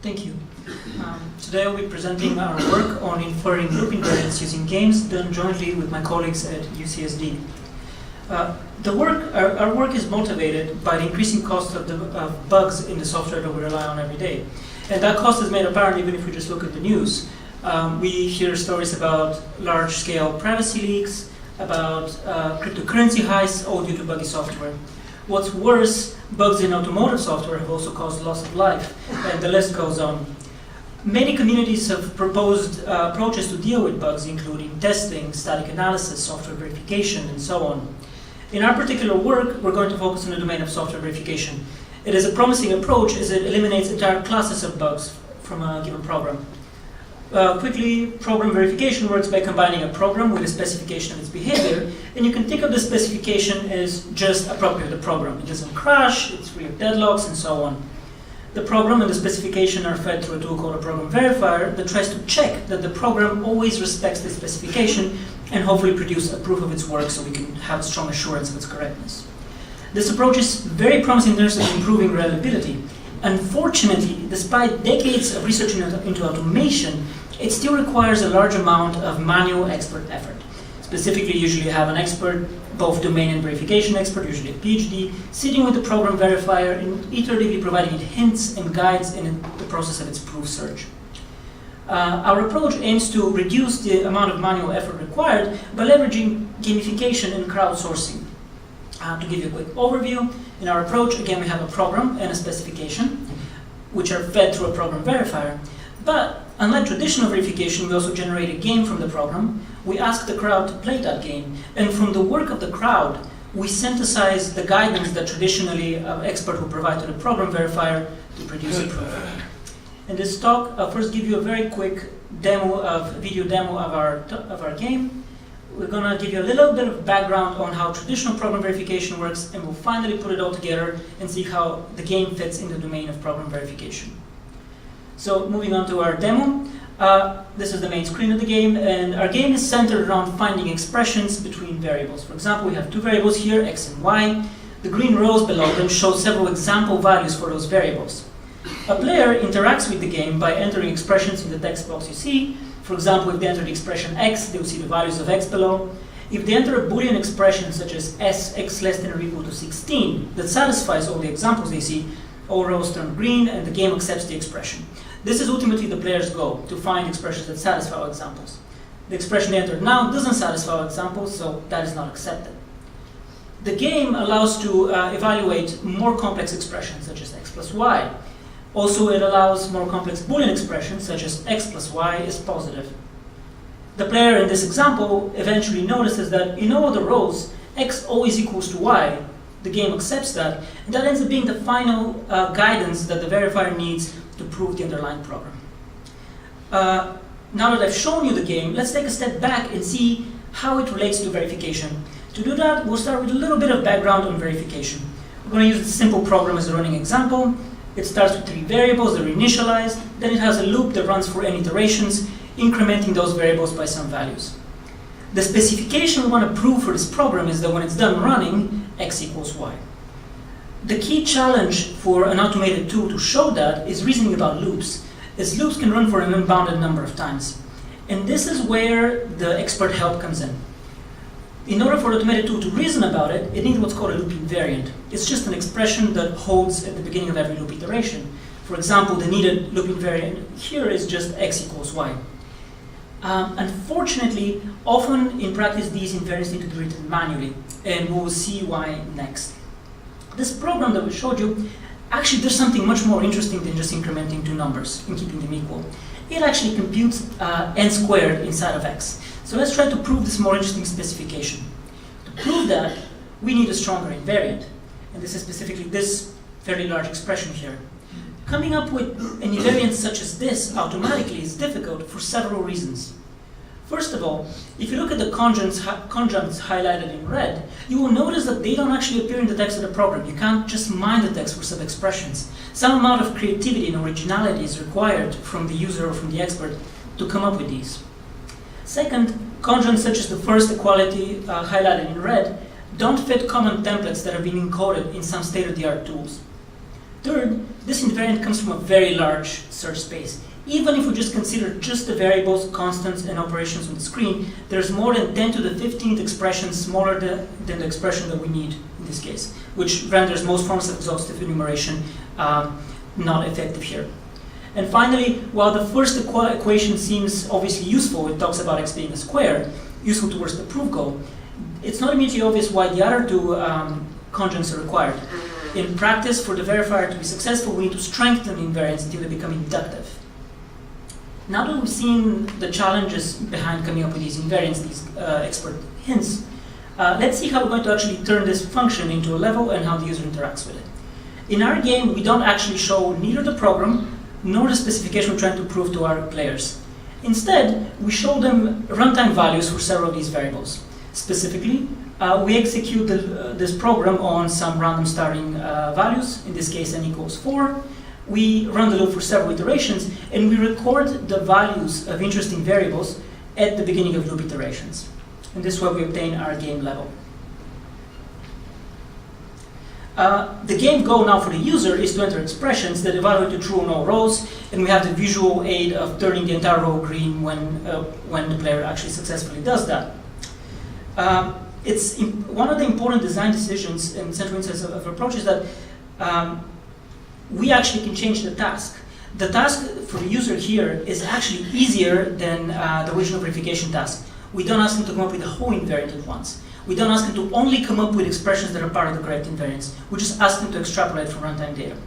Thank you. Today I'll be presenting our work on inferring loop invariants using games done jointly with my colleagues at UCSD. Our work is motivated by the increasing cost of bugs in the software that we rely on every day. And that cost is made apparent even if we just look at the news. We hear stories about large-scale privacy leaks, about cryptocurrency heists, all due to buggy software. What's worse, bugs in automotive software have also caused loss of life, and the list goes on. Many communities have proposed approaches to deal with bugs, including testing, static analysis, software verification, and so on. In our particular work, we're going to focus on the domain of software verification. It is a promising approach as it eliminates entire classes of bugs from a given program. Quickly, program verification works by combining a program with a specification of its behavior, and you can think of the specification as just appropriate to the program. It doesn't crash, it's free of deadlocks, and so on. The program and the specification are fed through a tool called a program verifier that tries to check that the program always respects the specification and hopefully produce a proof of its work so we can have strong assurance of its correctness. This approach is very promising in terms of improving reliability. Unfortunately, despite decades of research into automation, it still requires a large amount of manual expert effort. Specifically, usually you have an expert, both domain and verification expert, usually a PhD, sitting with the program verifier and iteratively providing it hints and guides in the process of its proof search. Our approach aims to reduce the amount of manual effort required by leveraging gamification and crowdsourcing. To give you a quick overview, in our approach, again, we have a program and a specification, which are fed through a program verifier. But unlike traditional verification, we also generate a game from the program. We ask the crowd to play that game. And from the work of the crowd, we synthesize the guidance that traditionally an expert will provide to the program verifier to produce a proof. In this talk, I'll first give you a very quick video demo of our game. We're going to give you a little bit of background on how traditional program verification works, and we'll finally put it all together and see how the game fits in the domain of program verification. So moving on to our demo, this is the main screen of the game, and our game is centered around finding expressions between variables. For example, we have two variables here, x and y. The green rows below them show several example values for those variables. A player interacts with the game by entering expressions in the text box you see. For example, if they enter the expression x, they will see the values of x below. If they enter a Boolean expression such as x less than or equal to 16 that satisfies all the examples they see, all rows turn green and the game accepts the expression. This is ultimately the player's goal, to find expressions that satisfy our examples. The expression they entered now doesn't satisfy our examples, so that is not accepted. The game allows to evaluate more complex expressions such as x plus y. Also, it allows more complex Boolean expressions, such as x plus y is positive. The player in this example eventually notices that in all the rows, x always equals to y. The game accepts that, and that ends up being the final guidance that the verifier needs to prove the underlying program. Now that I've shown you the game, let's take a step back and see how it relates to verification. To do that, we'll start with a little bit of background on verification. We're going to use a simple program as a running example. It starts with three variables that are initialized, then it has a loop that runs for n iterations, incrementing those variables by some values. The specification we want to prove for this program is that when it's done running, x equals y. The key challenge for an automated tool to show that is reasoning about loops, as loops can run for an unbounded number of times. And this is where the expert help comes in. In order for the automated tool to reason about it, it needs what's called a loop invariant. It's just an expression that holds at the beginning of every loop iteration. For example, the needed loop invariant here is just x equals y. Unfortunately, often in practice, these invariants need to be written manually, and we'll see why next. This program that we showed you, actually does something much more interesting than just incrementing two numbers and keeping them equal. It actually computes n squared inside of x. So let's try to prove this more interesting specification. To prove that, we need a stronger invariant. And this is specifically this fairly large expression here. Coming up with an invariant such as this automatically is difficult for several reasons. First of all, if you look at the conjuncts highlighted in red, you will notice that they don't actually appear in the text of the program. You can't just mine the text for sub-expressions. Some amount of creativity and originality is required from the user or from the expert to come up with these. Second, conjuncts such as the first equality highlighted in red don't fit common templates that have been encoded in some state-of-the-art tools. Third, this invariant comes from a very large search space. Even if we just consider just the variables, constants, and operations on the screen, there's more than 10 to the 15th expression smaller than the expression that we need in this case, which renders most forms of exhaustive enumeration not effective here. And finally, while the first equation seems obviously useful, it talks about x being a square, useful towards the proof goal, it's not immediately obvious why the other two conjuncts are required. In practice, for the verifier to be successful, we need to strengthen invariants until they become inductive. Now that we've seen the challenges behind coming up with these invariants, these expert hints, let's see how we're going to actually turn this function into a level and how the user interacts with it. In our game, we don't actually show neither the program nor the specification we're trying to prove to our players. Instead, we show them runtime values for several of these variables. Specifically, we execute this program on some random starting values, in this case n equals 4. We run the loop for several iterations, and we record the values of interesting variables at the beginning of loop iterations. And this way we obtain our game level. The game goal now for the user is to enter expressions that evaluate the true on all rows, and we have the visual aid of turning the entire row green when the player actually successfully does that. It's one of the important design decisions and central insights of approach is that we actually can change the task. The task for the user here is actually easier than the original verification task. We don't ask them to come up with the whole invariant at once. We don't ask them to only come up with expressions that are part of the correct invariants. We just ask them to extrapolate from runtime data.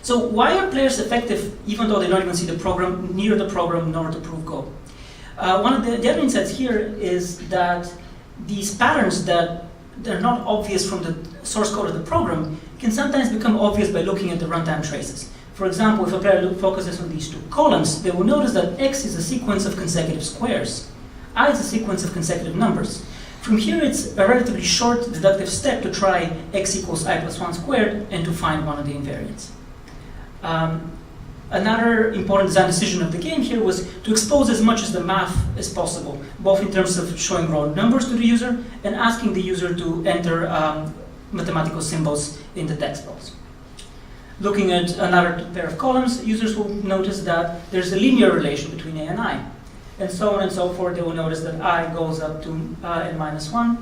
So why are players effective even though they don't even see the program, neither the program nor the proof goal? One of the other insights here is that these patterns that they're not obvious from the source code of the program can sometimes become obvious by looking at the runtime traces. For example, if a player focuses on these two columns, they will notice that x is a sequence of consecutive squares. I is a sequence of consecutive numbers. From here, it's a relatively short deductive step to try x equals I plus 1 squared and to find one of the invariants. Another important design decision of the game here was to expose as much as the math as possible, both in terms of showing raw numbers to the user and asking the user to enter mathematical symbols in the text box. Looking at another pair of columns, users will notice that there's a linear relation between a and I. And so on and so forth, they will notice that I goes up to n minus 1.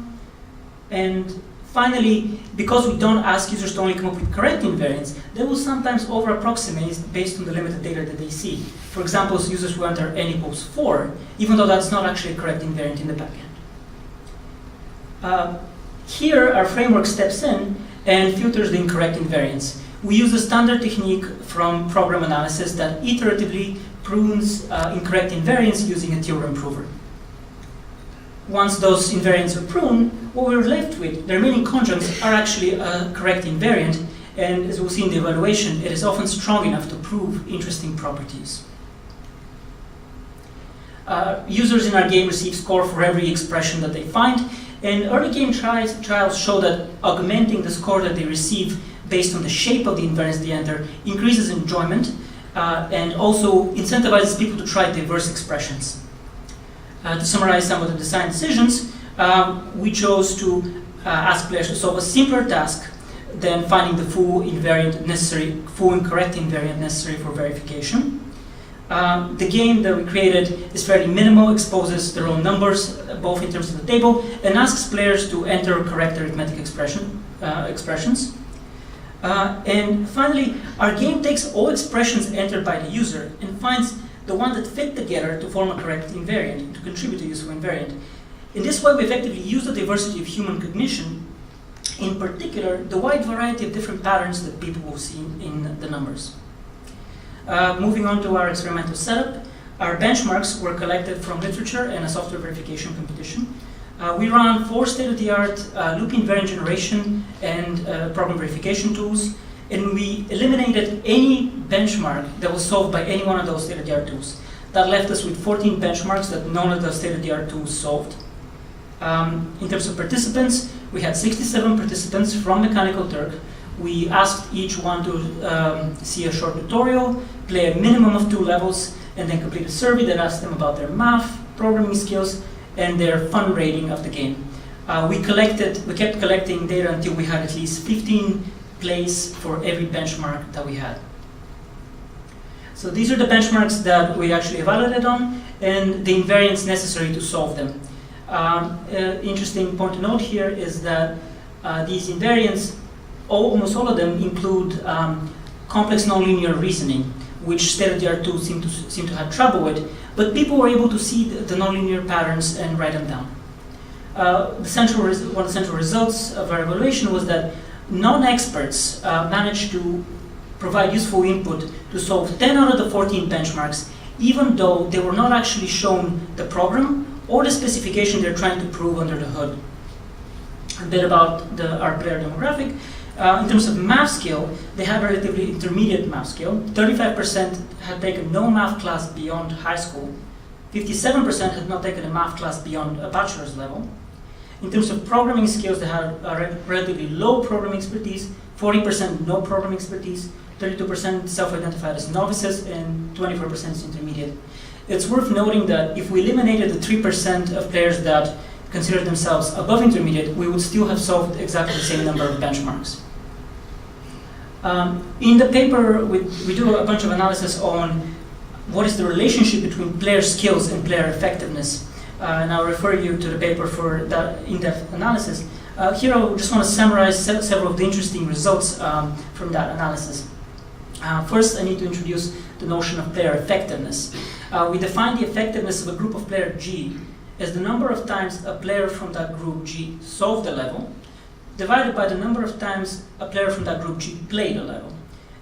And finally, because we don't ask users to only come up with correct invariants, they will sometimes over-approximate based on the limited data that they see. For example, users will enter n equals 4, even though that's not actually a correct invariant in the backend. Here, our framework steps in and filters the incorrect invariants. We use a standard technique from program analysis that iteratively prunes incorrect invariants using a theorem prover. Once those invariants are pruned, what we're left with, the remaining conjuncts, are actually a correct invariant, and as we'll see in the evaluation, it is often strong enough to prove interesting properties. Users in our game receive score for every expression that they find, and early game trials show that augmenting the score that they receive based on the shape of the invariants they enter increases enjoyment and also incentivizes people to try diverse expressions. To summarize some of the design decisions, we chose to ask players to solve a simpler task than finding the full and correct invariant necessary for verification. The game that we created is fairly minimal, exposes their own numbers, both in terms of the table, and asks players to enter correct arithmetic expressions. And finally, our game takes all expressions entered by the user and finds the one that fit together to form a correct invariant, to contribute to a useful invariant. In this way, we effectively use the diversity of human cognition, in particular, the wide variety of different patterns that people will see in the numbers. Moving on to our experimental setup, our benchmarks were collected from literature and a software verification competition. We ran 4 state-of-the-art loop invariant generation and program verification tools, and we eliminated any benchmark that was solved by any one of those state-of-the-art tools. That left us with 14 benchmarks that none of the state-of-the-art tools solved. In terms of participants, we had 67 participants from Mechanical Turk. We asked each one to see a short tutorial, play a minimum of 2 levels, and then complete a survey that asked them about their math, programming skills, and their fun rating of the game. We kept collecting data until we had at least 15 place for every benchmark that we had. So these are the benchmarks that we actually evaluated on, and the invariants necessary to solve them. Interesting point to note here is that these invariants, almost all of them, include complex nonlinear reasoning, which state-of-the-art tools seem to have trouble with, but people were able to see the nonlinear patterns and write them down. One of the central results of our evaluation was that non-experts managed to provide useful input to solve 10 out of the 14 benchmarks, even though they were not actually shown the program or the specification they're trying to prove under the hood. A bit about our player demographic. In terms of math skill, they have relatively intermediate math skill. 35% had taken no math class beyond high school. 57% had not taken a math class beyond a bachelor's level. In terms of programming skills, they had a relatively low programming expertise, 40% no programming expertise, 32% self-identified as novices, and 24% is intermediate. It's worth noting that if we eliminated the 3% of players that consider themselves above intermediate, we would still have solved exactly the same number of benchmarks. In the paper, we do a bunch of analysis on what is the relationship between player skills and player effectiveness. And I'll refer you to the paper for that in-depth analysis. Here I just want to summarize several of the interesting results from that analysis. First, I need to introduce the notion of player effectiveness. We define the effectiveness of a group of player G as the number of times a player from that group G solved a level, divided by the number of times a player from that group G played a level.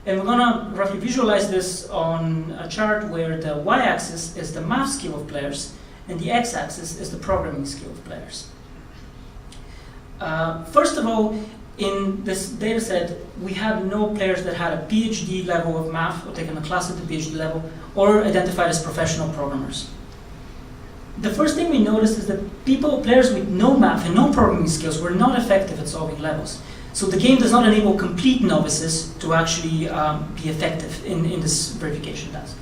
And we're going to roughly visualize this on a chart where the y-axis is the math skill of players, and the x-axis is the programming skill of players. First of all, in this data set, we had no players that had a PhD level of math or taken a class at the PhD level or identified as professional programmers. The first thing we noticed is that players with no math and no programming skills were not effective at solving levels. So the game does not enable complete novices to actually be effective in this verification task.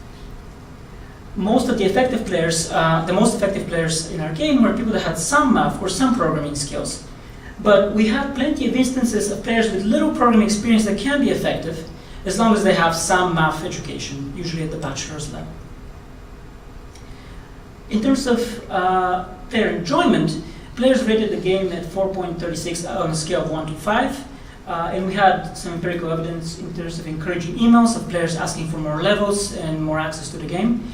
Most of the effective players, the most effective players in our game were people that had some math or some programming skills. But we have plenty of instances of players with little programming experience that can be effective as long as they have some math education, usually at the bachelor's level. In terms of player enjoyment, players rated the game at 4.36 on a scale of 1 to 5. And we had some empirical evidence in terms of encouraging emails of players asking for more levels and more access to the game.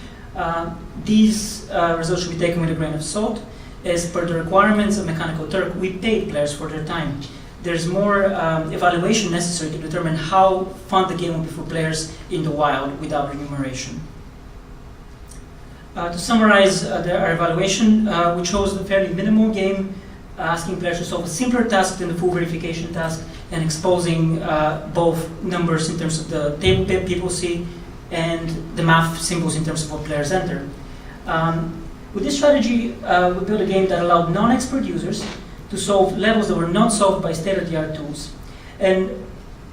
These results should be taken with a grain of salt. As per the requirements of Mechanical Turk, we paid players for their time. There's more evaluation necessary to determine how fun the game will be for players in the wild without remuneration. To summarize our evaluation, we chose a fairly minimal game, asking players to solve a simpler task than the full verification task, and exposing both numbers in terms of the table people see and the math symbols in terms of what players enter. With this strategy, we built a game that allowed non-expert users to solve levels that were not solved by state-of-the-art tools. And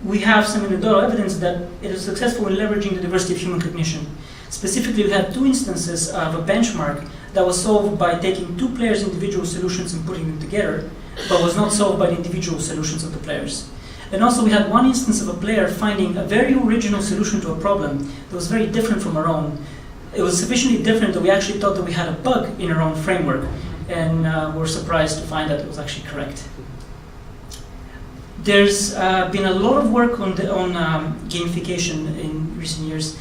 we have some anecdotal evidence that it is successful in leveraging the diversity of human cognition. Specifically, we had 2 instances of a benchmark that was solved by taking 2 players' individual solutions and putting them together, but was not solved by the individual solutions of the players. And also, we had 1 instance of a player finding a very original solution to a problem that was very different from our own. It was sufficiently different that we actually thought that we had a bug in our own framework, and were surprised to find that it was actually correct. There's been a lot of work on gamification in recent years,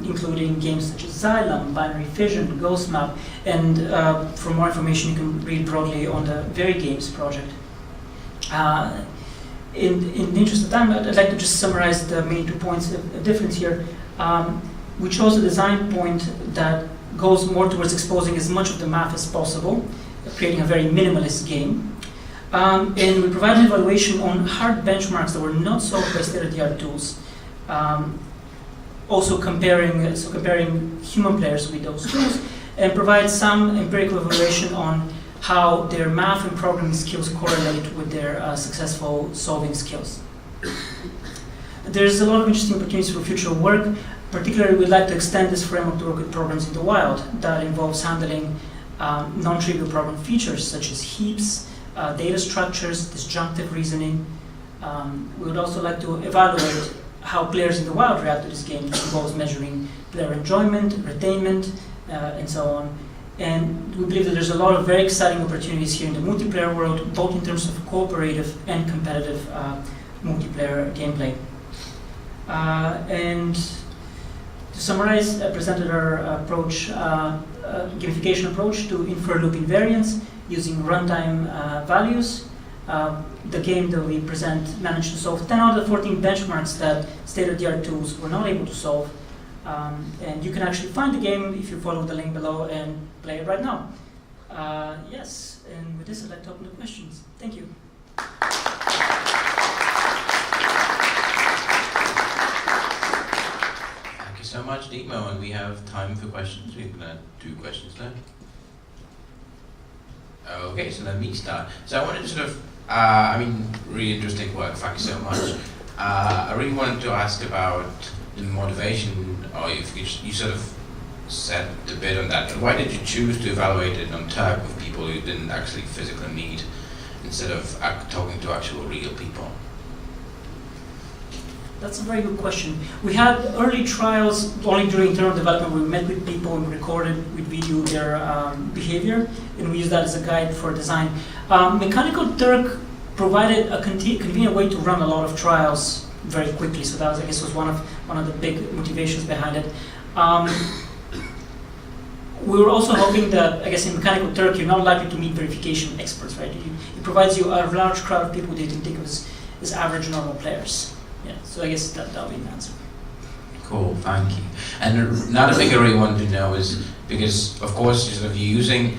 including games such as Xylem, Binary Fission, GhostMap, and for more information you can read broadly on the Very Games project. In the interest of time, I'd like to just summarize the main 2 points of difference here. We chose a design point that goes more towards exposing as much of the math as possible, creating a very minimalist game. And we provide an evaluation on hard benchmarks that were not solved by state-of-the-art tools. Also comparing human players with those tools, and provide some empirical evaluation on how their math and programming skills correlate with their successful solving skills. There's a lot of interesting opportunities for future work. Particularly, we'd like to extend this framework to work with programs in the wild. That involves handling non-trivial program features such as heaps, data structures, disjunctive reasoning, We would also like to evaluate how players in the wild react to this game. This involves measuring player enjoyment, retainment, and so on. And we believe that there's a lot of very exciting opportunities here in the multiplayer world, both in terms of cooperative and competitive multiplayer gameplay. And to summarize, I presented our approach, gamification approach to infer loop invariants using runtime values. The game that we present managed to solve 10 out of the 14 benchmarks that state-of-the-art tools were not able to solve. And you can actually find the game if you follow the link below and play it right now. Yes, and with this I'd like to open the questions. Thank you. Thank you so much, Dimo, and we have time for questions. We have 2 questions left. Okay, so let me start. So I wanted to sort of, really interesting work, thank you so much. I really wanted to ask about the motivation, or if you sort of said a bit on that. Why did you choose to evaluate it on Turk with people who didn't actually physically meet, instead of talking to actual real people? That's a very good question. We had early trials only during internal development where we met with people and recorded with video their behavior, and we used that as a guide for design. Mechanical Turk provided a convenient way to run a lot of trials very quickly, so that was, I guess, was one of the big motivations behind it. We were also hoping that, I guess, in Mechanical Turk, you're not likely to meet verification experts, right? It provides you a large crowd of people that you can think of as average normal players. Yeah, so I guess that'll be the answer. Cool, thank you. And another thing I really wanted to know is, because of course you're sort of using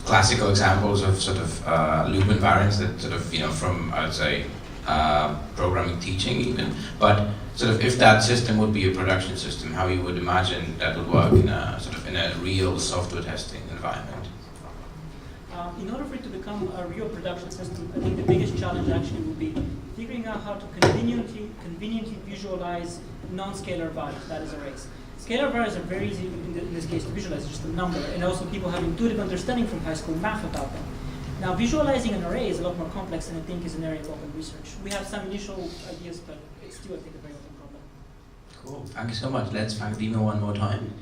classical examples of sort of loop invariants that sort of, from, I would say, programming teaching even, but sort of if that system would be a production system, how you would imagine that would work in a sort of in a real software testing environment? In order for it to become a real production system, I think the biggest challenge actually would be figuring out how to conveniently visualize non-scalar values, that is arrays. Scalar values are very easy in this case to visualize, just a number, and also people have intuitive understanding from high school math about them. Now, visualizing an array is a lot more complex, and I think is an area of open research. We have some initial ideas, but it's still, I think, a very open problem. Cool, thank you so much. Let's thank Dimo one more time.